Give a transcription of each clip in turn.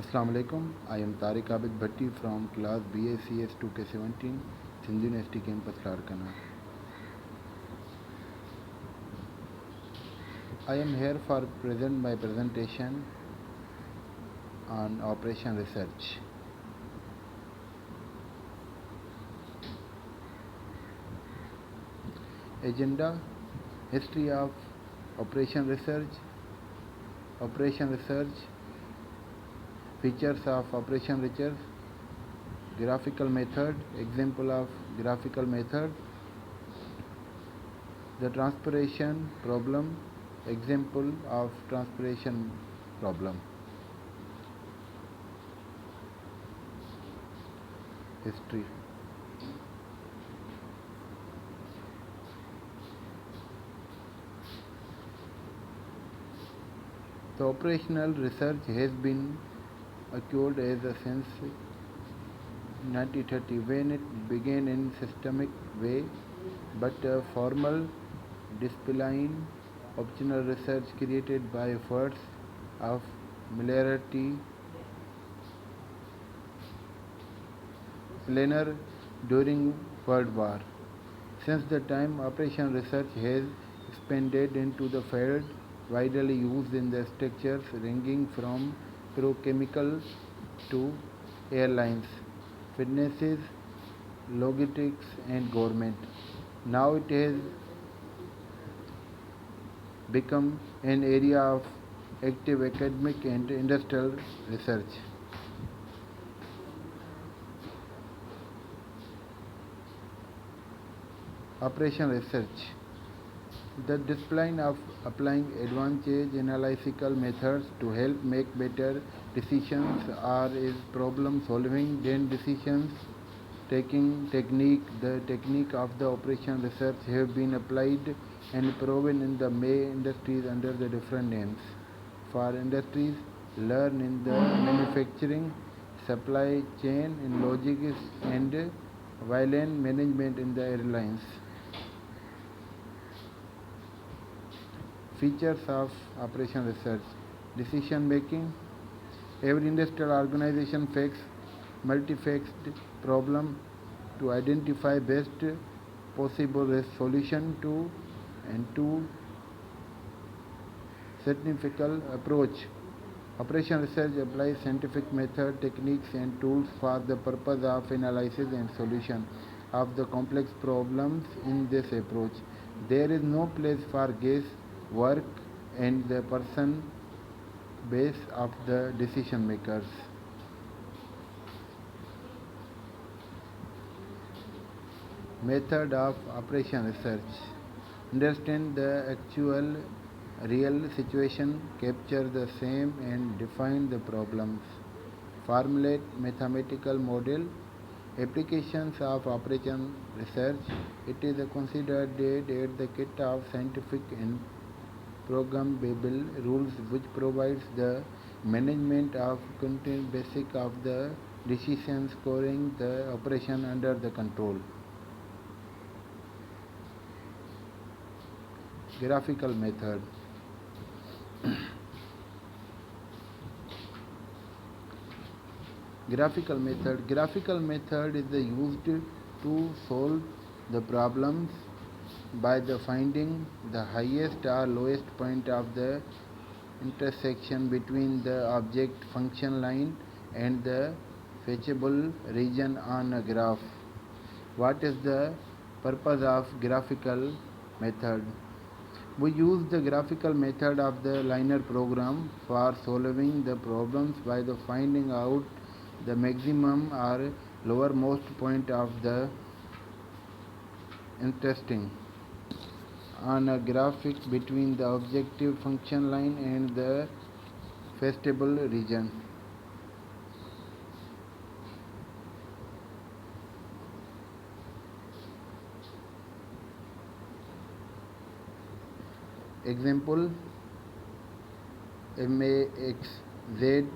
Assalamu alaikum. I am Tariq Abid Bhatti from class BACS 2K17, Sindhu University campus, Larkana. I am here for present my presentation on Operation Research. Agenda: History of Operation Research. Operation Research. Features of Operation Research. Graphical method. Example of graphical method. The transpiration problem. Example of transpiration problem. History. The operational research has been occurred as a since 1930 when it began in systemic way, but a formal discipline optional research created by efforts of militarity planner during World War. Since the time, operation research has expanded into the field widely used in the structures ranging from petrochemical to airlines, fitnesses, logistics, and government. Now it has become an area of active academic and industrial research. Operation research. The discipline of applying advanced analytical methods to help make better decisions or is problem solving then decisions taking technique. The technique of the operation research have been applied and proven in the May industries under the different names. For industries, learn in the manufacturing, supply chain in logistics and violent management in the airlines. Features of operation research. Decision making. Every industrial organization faces multifaceted problem to identify best possible solution to and to scientific approach. Operation research applies scientific method, techniques and tools for the purpose of analysis and solution of the complex problems. In this approach, there is no place for guess work and the person base of the decision makers. Method of operation research. Understand the actual real situation, capture the same and define the problems. Formulate mathematical model. Applications of operation research. It is considered at the kit of scientific and programmable rules which provides the management of content basic of the decision scoring the operation under the control. Graphical method. Graphical method is used to solve the problems by the finding the highest or lowest point of the intersection between the object function line and the fetchable region on a graph. What is the purpose of graphical method? We use the graphical method of the linear program for solving the problems by the finding out the maximum or lowermost point of the intersection on a graphic between the objective function line and the fetchable region. Example: MAXZ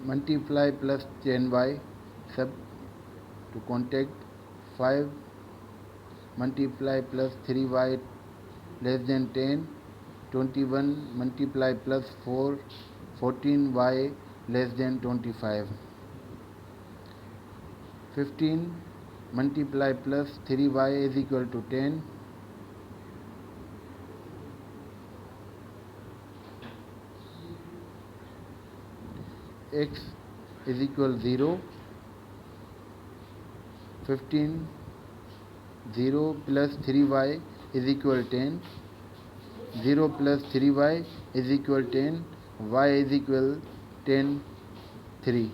multiply plus 10y sub to contact 5 multiply plus 3y less than 10, 21 multiply plus 4, 14y less than 25. 15 multiply plus 3y is equal to 10. X is equal 0. 15 0 plus 3y is equal 10. 0 plus 3y is equal 10. Y is equal 10 3.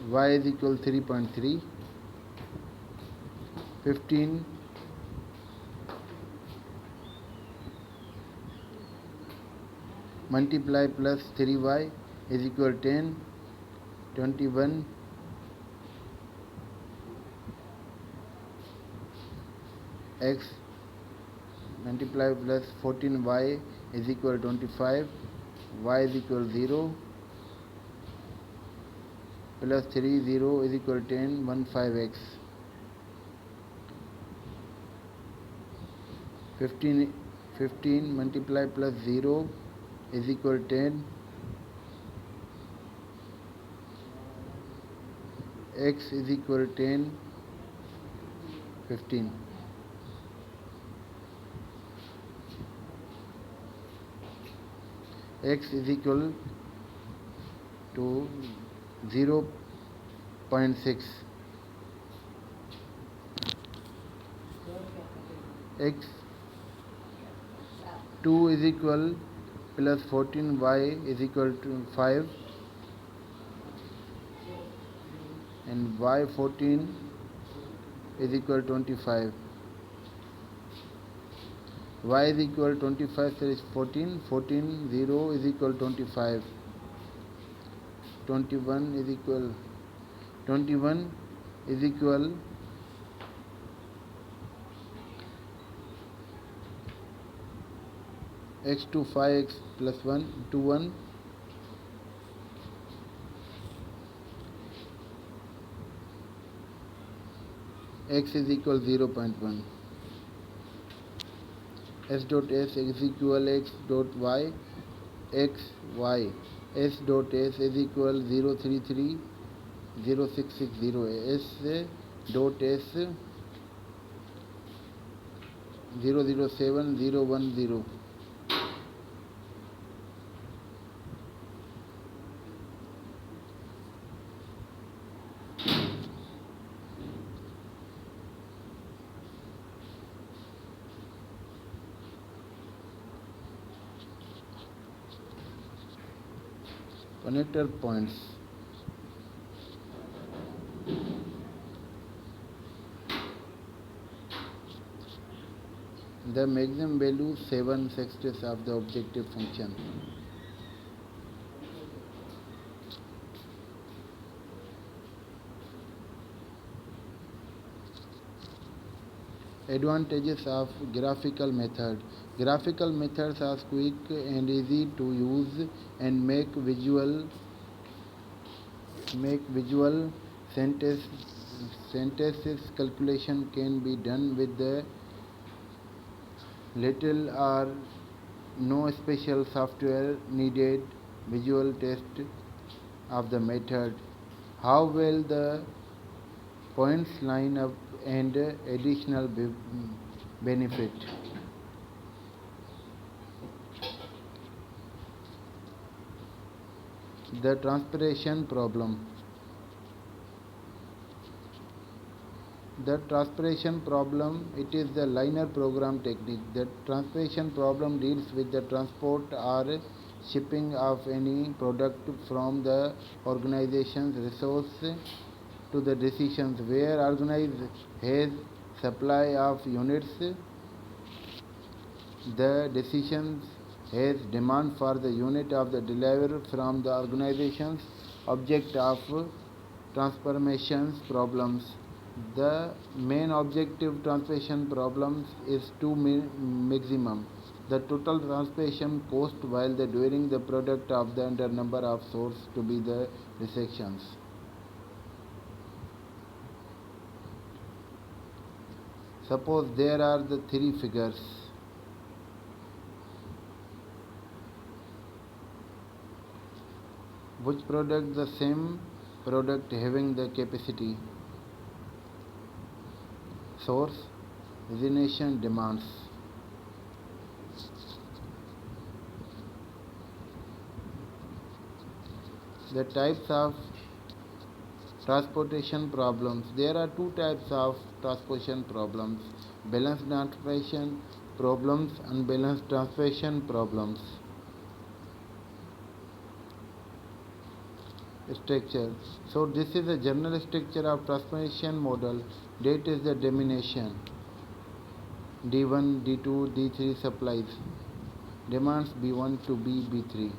Y is equal 3.3. 15 multiply plus 3y is equal 10. 21 x multiply plus 14y is equal 25. Y is equal 0 plus 3 0 is equal 10 15x. 15 multiply plus 0 is equal 10. X is equal 10 15. X is equal to 0.6. X 2 is equal plus 14y is equal to 5, and y 14 is equal 25. Y is equal 25, so is 14. 14 0 is equal 25. 21 is equal 21 is equal x to 5x plus 1 to 1. X is equal 0.1. S dot s is equal x dot y x y. S dot s is equal 033 0660. S dot s 007 010. Connector points. The maximum value 7/60 of the objective function. Advantages of graphical method. Graphical methods are quick and easy to use and make visual sentences calculation can be done with the little or no special software needed. Visual test of the method, how well the points line up, and additional benefit. The transpiration problem. The transpiration problem, it is the linear program technique. The transpiration problem deals with the transport or shipping of any product from the organization's resource to the decisions where organized has supply of units. The decisions has demand for the unit of the delivery from the organization's object of transformations problems. The main objective transportation problems is to maximum the total transportation cost while the during the product of the under number of source to be the resections. Suppose there are the three figures. which product the same product having the capacity. Source, destination, demands. The types of transportation problems. There are two types of transportation problems: balanced transportation problems, unbalanced transportation problems. Structure. So this is a general structure of transportation model. That is the domination. D1, D2, D3 supplies. Demands B1 to B3.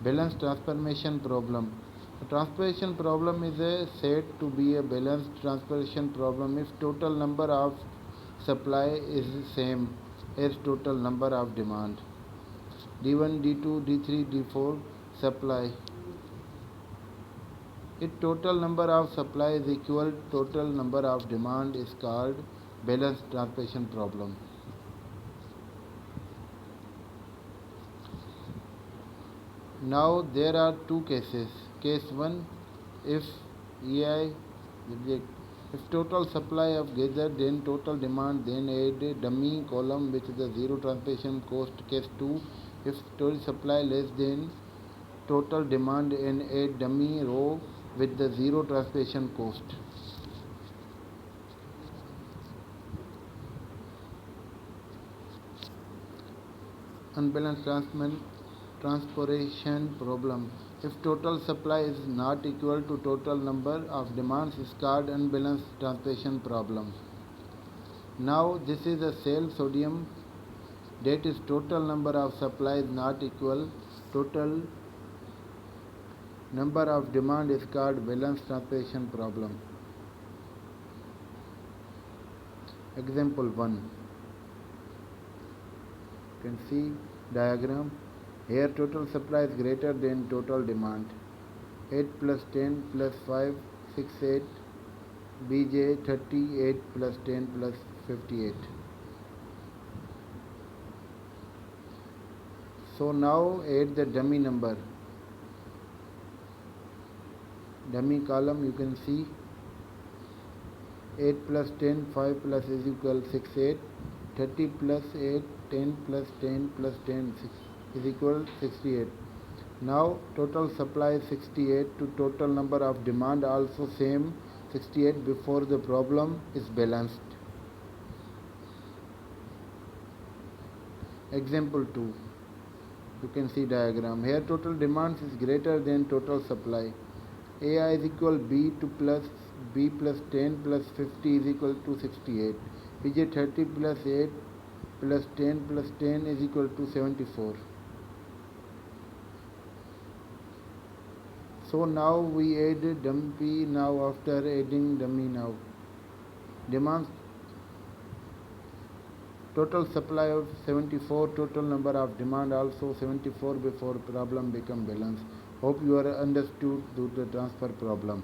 Balanced transformation problem. A transportation problem is said to be a balanced transportation problem if total number of supply is same as total number of demand. D1, D2, D3, D4 supply. If total number of supply is equal to total number of demand is called balanced transportation problem. Now there are two cases. Case 1, if EI if total supply of greater than total demand, then add a dummy column with the zero transportation cost. Case 2, if total supply less than total demand, and add dummy row with the zero transportation cost. Unbalanced transportation problem. If total supply is not equal to total number of demands, is called unbalanced transportation problem. Now this is a cell sodium, that is total number of supply is not equal total number of demand is called balanced transportation problem. Example 1. You can see diagram. Here total supply is greater than total demand. 8 plus 10 plus 5, 68. BJ 38 plus 10 plus 58. So now add the dummy number. Dummy column you can see 8 plus 10, 5 plus is equal 68. 30 plus 8, 10 plus 10 plus 10 is equal 68. Now total supply is 68 to total number of demand also same 68 before the problem is balanced. Example 2. You can see diagram. Here total demand is greater than total supply. AI is equal B to plus B plus 10 plus 50 is equal to 68. BJ 30 plus 8 plus 10 plus 10 is equal to 74. So now we add dummy now. After adding dummy now, demand total supply of 74, total number of demand also 74 before problem become balanced. Hope you are understood the transfer problem.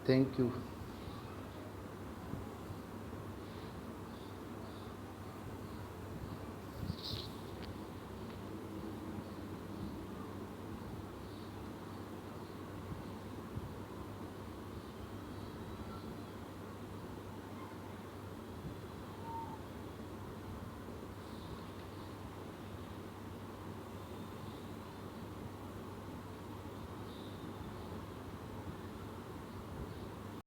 Thank you.